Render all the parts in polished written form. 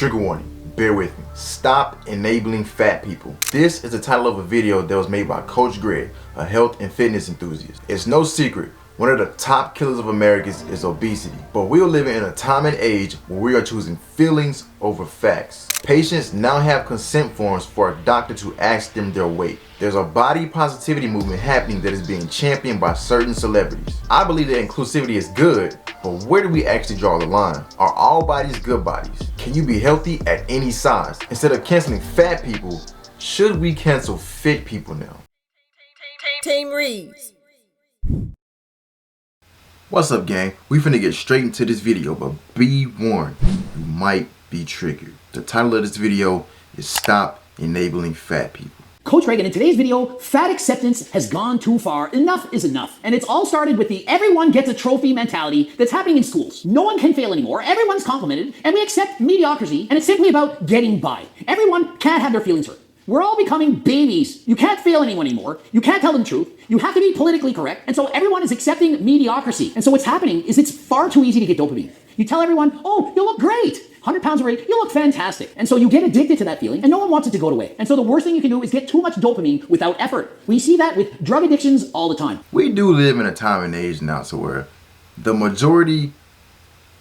Trigger warning, bear with me. Stop enabling fat people. This is the title of a video that was made by Coach Greg, a health and fitness enthusiast. It's no secret, one of the top killers of Americans is obesity. But we are living in a time and age where we are choosing feelings over facts. Patients now have consent forms for a doctor to ask them their weight. There's a body positivity movement happening that is being championed by certain celebrities. I believe that inclusivity is good, but where do we actually draw the line? Are all bodies good bodies? Can you be healthy at any size? Instead of canceling fat people, should we cancel fit people now? Team Reez. What's up, gang? We finna get straight into this video, but be warned, you might be triggered. The title of this video is Stop Enabling Fat People. Coach Reagan, in today's video, fat acceptance has gone too far. Enough is enough. And it's all started with the everyone gets a trophy mentality that's happening in schools. No one can fail anymore, everyone's complimented, and we accept mediocrity, and it's simply about getting by. Everyone can't have their feelings hurt. We're all becoming babies. You can't fail anyone anymore. You can't tell them the truth. You have to be politically correct. And so everyone is accepting mediocrity. And so what's happening is it's far too easy to get dopamine. You tell everyone, oh, you look great. 100 pounds of weight, you look fantastic. And so you get addicted to that feeling and no one wants it to go away. And so the worst thing you can do is get too much dopamine without effort. We see that with drug addictions all the time. We do live in a time and age now so where the majority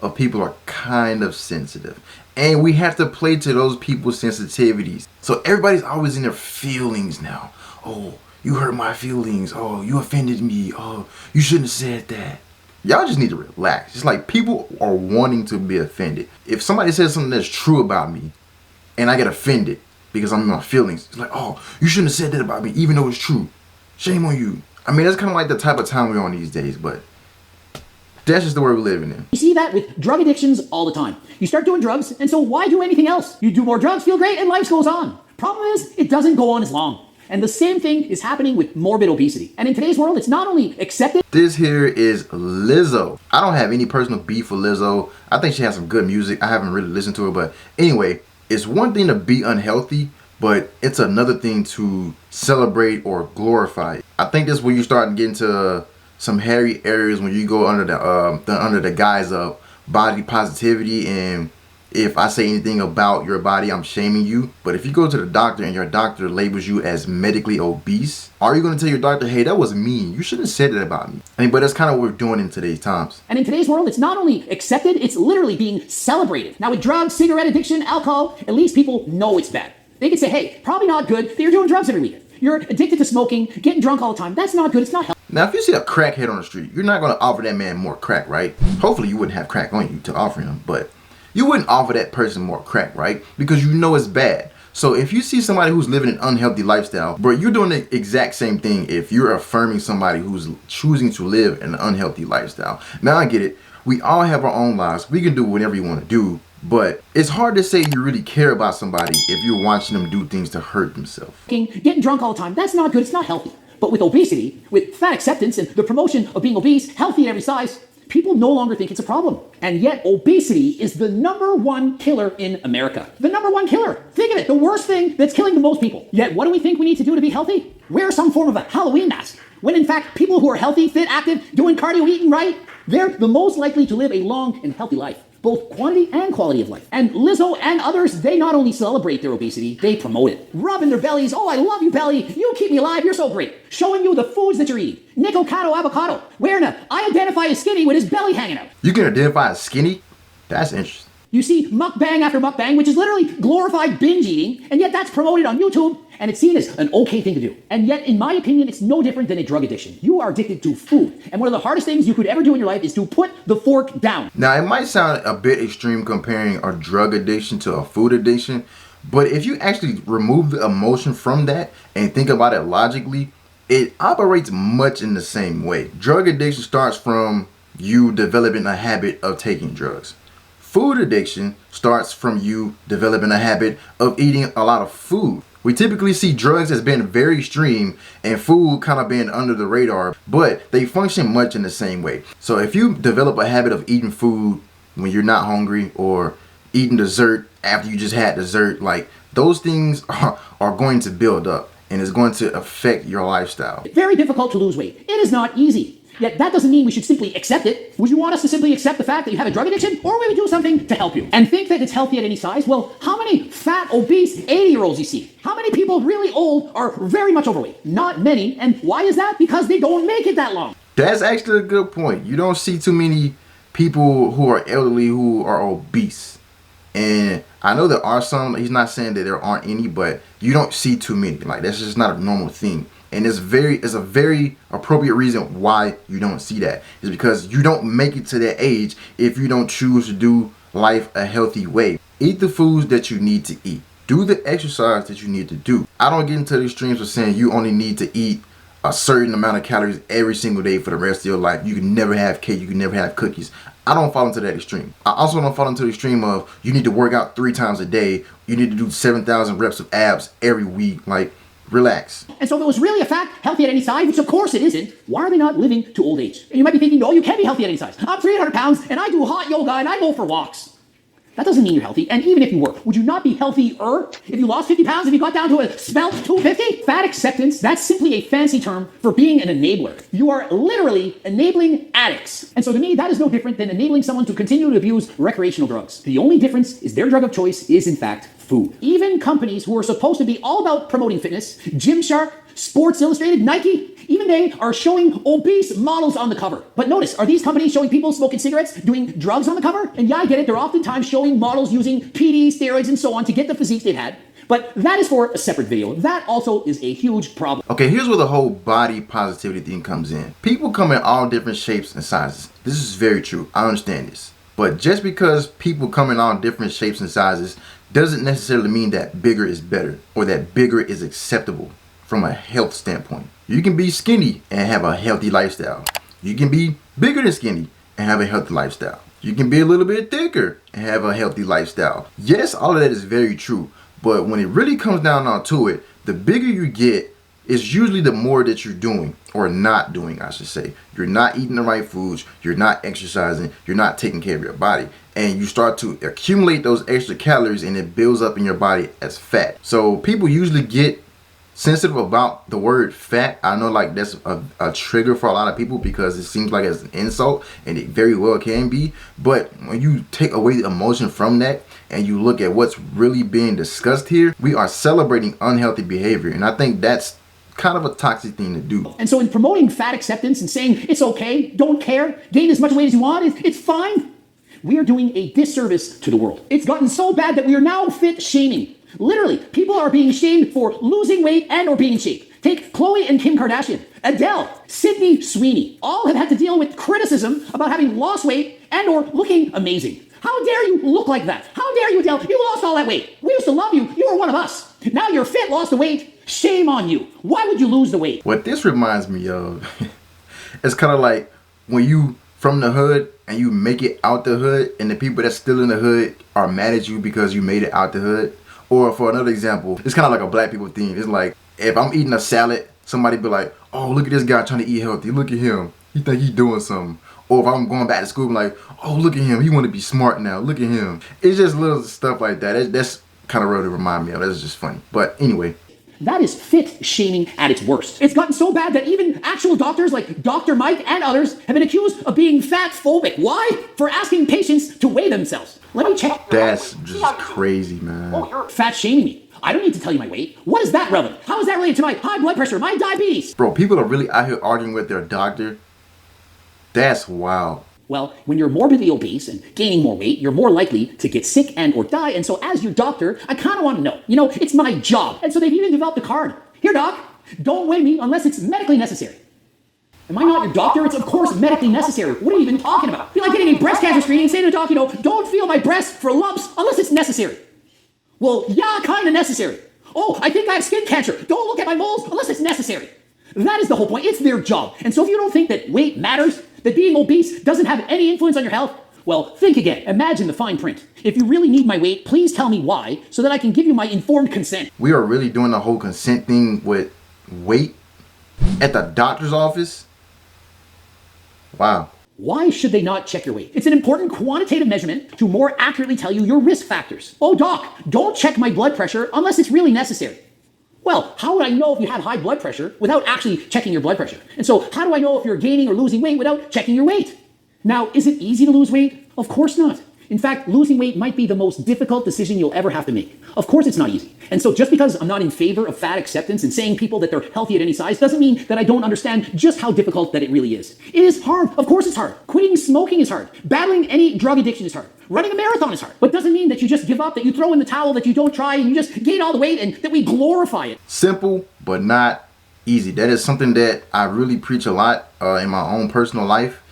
of people are kind of sensitive. And we have to play to those people's sensitivities. So everybody's always in their feelings now. Oh, you hurt my feelings. Oh, you offended me. Oh, you shouldn't have said that. Y'all just need to relax. It's like people are wanting to be offended. If somebody says something that's true about me and I get offended because I'm in my feelings, it's like, oh, you shouldn't have said that about me even though it's true. Shame on you. I mean, that's kind of like the type of time we're on these days, but that's just the world we're living in. You see that with drug addictions all the time. You start doing drugs, and so why do anything else? You do more drugs, feel great, and life goes on. Problem is, it doesn't go on as long. And the same thing is happening with morbid obesity. And in today's world, it's not only accepted. This here is Lizzo. I don't have any personal beef with Lizzo. I think she has some good music. I haven't really listened to her, but anyway, it's one thing to be unhealthy, but it's another thing to celebrate or glorify it. I think this is when you start getting to some hairy areas when you go under the guise of body positivity, and if I say anything about your body, I'm shaming you. But if you go to the doctor and your doctor labels you as medically obese, are you going to tell your doctor, hey, that was mean, you shouldn't have said that about me? I mean, but that's kind of what we're doing in today's times. And in today's world, it's not only accepted, it's literally being celebrated. Now with drugs, cigarette addiction, alcohol, at least people know it's bad. They can say, hey, probably not good that you're doing drugs every weekend. You're addicted to smoking, getting drunk all the time. That's not good, it's not healthy. Now, if you see a crackhead on the street, you're not going to offer that man more crack, right? Hopefully you wouldn't have crack on you to offer him, but you wouldn't offer that person more crack, right? Because you know it's bad. So if you see somebody who's living an unhealthy lifestyle, bro, you're doing the exact same thing if you're affirming somebody who's choosing to live an unhealthy lifestyle. Now I get it. We all have our own lives. We can do whatever you want to do, but it's hard to say you really care about somebody if you're watching them do things to hurt themselves. Getting drunk all the time, that's not good, it's not healthy. But with obesity, with fat acceptance and the promotion of being obese, healthy at every size, people no longer think it's a problem. And yet obesity is the #1 killer in America. The #1 killer. Think of it, the worst thing that's killing the most people. Yet what do we think we need to do to be healthy? Wear some form of a Halloween mask. When in fact, people who are healthy, fit, active, doing cardio, eating right, they're the most likely to live a long and healthy life. Both quantity and quality of life. And Lizzo and others, they not only celebrate their obesity, they promote it. Rubbing their bellies, oh, I love you, belly. You keep me alive, you're so great. Showing you the foods that you're eating. Nicocado avocado. Wearing a, I identify as skinny with his belly hanging out. You can identify as skinny? That's interesting. You see mukbang after mukbang, which is literally glorified binge eating, and yet that's promoted on YouTube, and it's seen as an okay thing to do. And yet, in my opinion, it's no different than a drug addiction. You are addicted to food, and one of the hardest things you could ever do in your life is to put the fork down. Now, it might sound a bit extreme comparing a drug addiction to a food addiction, but if you actually remove the emotion from that and think about it logically, it operates much in the same way. Drug addiction starts from you developing a habit of taking drugs. Food addiction starts from you developing a habit of eating a lot of food. We typically see drugs as being very extreme and food kind of being under the radar, but they function much in the same way. So if you develop a habit of eating food when you're not hungry or eating dessert after you just had dessert, like those things are going to build up and it's going to affect your lifestyle. Very difficult to lose weight. It is not easy. Yet that doesn't mean we should simply accept it. Would you want us to simply accept the fact that you have a drug addiction, or would we do something to help you? And think that it's healthy at any size? Well, how many fat, obese 80-year-olds you see? How many people really old are very much overweight? Not many. And why is that? Because they don't make it that long. That's actually a good point. You don't see too many people who are elderly who are obese. And I know there are some, he's not saying that there aren't any, but you don't see too many. Like, that's just not a normal thing. And it's a very appropriate reason why you don't see that. Is because you don't make it to that age if you don't choose to do life a healthy way. Eat the foods that you need to eat. Do the exercise that you need to do. I don't get into the extremes of saying you only need to eat a certain amount of calories every single day for the rest of your life. You can never have cake, you can never have cookies. I don't fall into that extreme. I also don't fall into the extreme of you need to work out 3 times a day. You need to do 7,000 reps of abs every week. Like, relax. And so if it was really a fact, healthy at any size, which of course it isn't, why are they not living to old age? And you might be thinking, no, you can be healthy at any size. I'm 300 pounds and I do hot yoga and I go for walks. That doesn't mean you're healthy. And even if you were, would you not be healthier if you lost 50 pounds, if you got down to a svelte 250? Fat acceptance, that's simply a fancy term for being an enabler. You are literally enabling addicts. And so to me, that is no different than enabling someone to continue to abuse recreational drugs. The only difference is their drug of choice is in fact food. Even companies who are supposed to be all about promoting fitness, Gymshark, Sports Illustrated, Nike, even they are showing obese models on the cover. But notice, are these companies showing people smoking cigarettes, doing drugs on the cover? And yeah, I get it, they're oftentimes showing models using PD, steroids, and so on to get the physique they've had. But that is for a separate video. That also is a huge problem. Okay, here's where the whole body positivity thing comes in. People come in all different shapes and sizes. This is very true. I understand this. But just because people come in all different shapes and sizes doesn't necessarily mean that bigger is better or that bigger is acceptable from a health standpoint. You can be skinny and have a healthy lifestyle. You can be bigger than skinny and have a healthy lifestyle. You can be a little bit thicker and have a healthy lifestyle. Yes, all of that is very true. But when it really comes down to it, the bigger you get, it's usually the more that you're doing, or not doing, I should say. You're not eating the right foods, you're not exercising, you're not taking care of your body. And you start to accumulate those extra calories and it builds up in your body as fat. So people usually get sensitive about the word fat. I know like that's a trigger for a lot of people because it seems like it's an insult, and it very well can be. But when you take away the emotion from that and you look at what's really being discussed here, we are celebrating unhealthy behavior. And I think that's kind of a toxic thing to do. And so in promoting fat acceptance and saying it's okay, don't care, gain as much weight as you want, it's fine, we are doing a disservice to the world. It's gotten so bad that we are now fit shaming. Literally, people are being shamed for losing weight and or being in shape. Take Khloe and Kim Kardashian, Adele, Sydney Sweeney. All have had to deal with criticism about having lost weight and or looking amazing. How dare you look like that? How dare you, Adele? You lost all that weight. We used to love you. You were one of us. Now you're fit, lost the weight. Shame on you. Why would you lose the weight? What this reminds me of, it's kind of like when you from the hood and you make it out the hood and the people that's still in the hood are mad at you because you made it out the hood. Or for another example, it's kind of like a black people thing. It's like if I'm eating a salad, somebody be like, oh, look at this guy trying to eat healthy. Look at him. He think he's doing something. Or if I'm going back to school, I'm like, oh, look at him. He want to be smart now. Look at him. It's just little stuff like that. That's kind of really remind me of. That's just funny. But anyway. That is fit shaming at its worst. It's gotten so bad that even actual doctors like Dr. Mike and others have been accused of being fatphobic. Why? For asking patients to weigh themselves. Let me check. That's just crazy, man. Oh, you're fat shaming me. I don't need to tell you my weight. What is that relevant? How is that related to my high blood pressure, my diabetes? Bro, people are really out here arguing with their doctor. That's wild. Well, when you're morbidly obese and gaining more weight, you're more likely to get sick and or die. And so as your doctor, I kind of want to know. You know, it's my job. And so they've even developed a card. Here, doc, don't weigh me unless it's medically necessary. Am I not your doctor? It's of course medically necessary. What are you even talking about? It'd be like getting a breast cancer screening and saying to the doc, you know, don't feel my breast for lumps unless it's necessary. Well, yeah, kind of necessary. Oh, I think I have skin cancer. Don't look at my moles unless it's necessary. That is the whole point. It's their job. And so if you don't think that weight matters, that being obese doesn't have any influence on your health, well, think again. Imagine the fine print. If you really need my weight, please tell me why so that I can give you my informed consent. We are really doing the whole consent thing with weight at the doctor's office? Wow. Why should they not check your weight? It's an important quantitative measurement to more accurately tell you your risk factors. Oh, doc, don't check my blood pressure unless it's really necessary. Well, how would I know if you had high blood pressure without actually checking your blood pressure? And so how do I know if you're gaining or losing weight without checking your weight? Now, is it easy to lose weight? Of course not. In fact, losing weight might be the most difficult decision you'll ever have to make. Of course it's not easy. And so just because I'm not in favor of fat acceptance and saying people that they're healthy at any size doesn't mean that I don't understand just how difficult that it really is. It is hard. Of course it's hard. Quitting smoking is hard. Battling any drug addiction is hard. Running a marathon is hard. But doesn't mean that you just give up, that you throw in the towel, that you don't try, and you just gain all the weight, and that we glorify it. Simple, but not easy. That is something that I really preach a lot in my own personal life.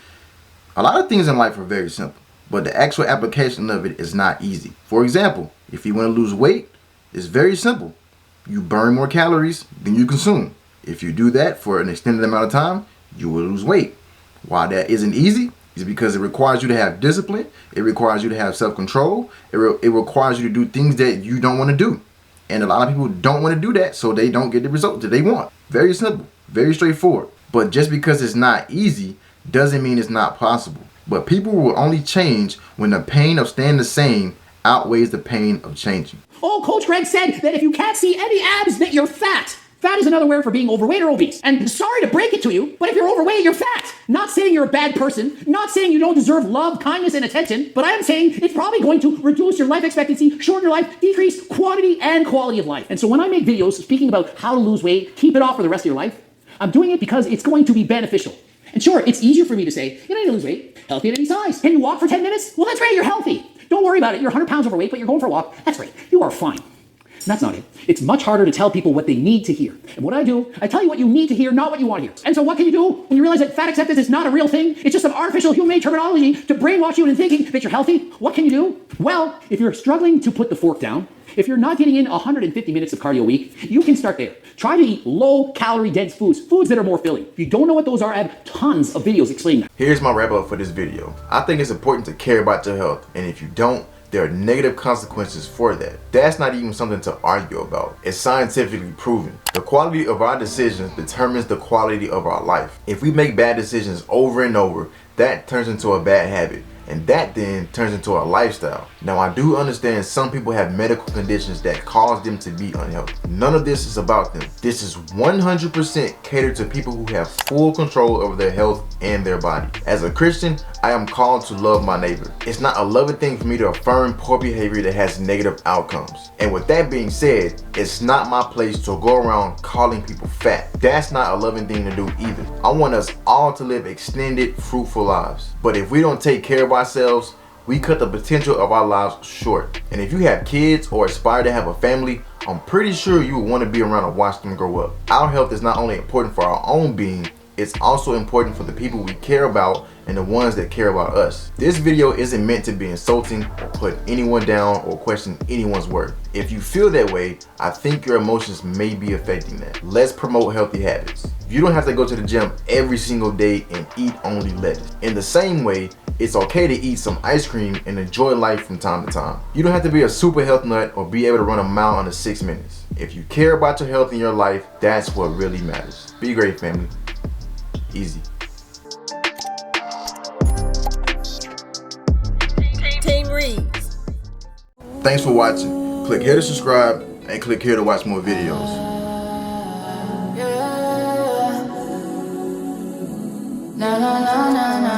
A lot of things in life are very simple, but the actual application of it is not easy. For example, if you want to lose weight, it's very simple. You burn more calories than you consume. If you do that for an extended amount of time, you will lose weight. Why that isn't easy is because it requires you to have discipline. It requires you to have self-control. It requires you to do things that you don't want to do. And a lot of people don't want to do that, so they don't get the result that they want. Very simple, very straightforward. But just because it's not easy doesn't mean it's not possible. But people will only change when the pain of staying the same outweighs the pain of changing. Oh, Coach Greg said that if you can't see any abs, that you're fat. Fat is another word for being overweight or obese. And sorry to break it to you, but if you're overweight, you're fat. Not saying you're a bad person, not saying you don't deserve love, kindness, and attention, but I am saying it's probably going to reduce your life expectancy, shorten your life, decrease quantity and quality of life. And so when I make videos speaking about how to lose weight, keep it off for the rest of your life, I'm doing it because it's going to be beneficial. And sure, it's easier for me to say, you don't need to lose weight, healthy at any size. Can you walk for 10 minutes? Well, that's great, you're healthy. Don't worry about it, you're 100 pounds overweight, but you're going for a walk. That's great, you are fine. That's not it. It's much harder to tell people what they need to hear. And what I do, I tell you what you need to hear, not what you want to hear. And so what can you do when you realize that fat acceptance is not a real thing? It's just some artificial human-made terminology to brainwash you into thinking that you're healthy. What can you do? Well, if you're struggling to put the fork down, if you're not getting in 150 minutes of cardio a week, you can start there. Try to eat low-calorie dense foods that are more filling. If you don't know what those are, I have tons of videos explaining that. Here's my wrap up for this video. I think it's important to care about your health, and if you don't, there are negative consequences for that. That's not even something to argue about. It's scientifically proven. The quality of our decisions determines the quality of our life. If we make bad decisions over and over, that turns into a bad habit. And that then turns into a lifestyle. Now, I do understand some people have medical conditions that cause them to be unhealthy. None of this is about them. This is 100% catered to people who have full control over their health and their body. As a Christian, I am called to love my neighbor. It's not a loving thing for me to affirm poor behavior that has negative outcomes. And with that being said, it's not my place to go around calling people fat. That's not a loving thing to do either. I want us all to live extended, fruitful lives. But if we don't take care of ourselves, we cut the potential of our lives short. And if you have kids or aspire to have a family, I'm pretty sure you will want to be around to watch them grow up. Our health is not only important for our own being, it's also important for the people we care about and the ones that care about us. This video isn't meant to be insulting or put anyone down or question anyone's worth. If you feel that way, I think your emotions may be affecting that. Let's promote healthy habits. You don't have to go to the gym every single day and eat only lettuce. In the same way, it's okay to eat some ice cream and enjoy life from time to time. You don't have to be a super health nut or be able to run a mile under 6 minutes. If you care about your health in your life, that's what really matters. Be great, family. Easy. Team Reez. Thanks for watching. Click here to subscribe and click here to watch more videos. Na na na na na.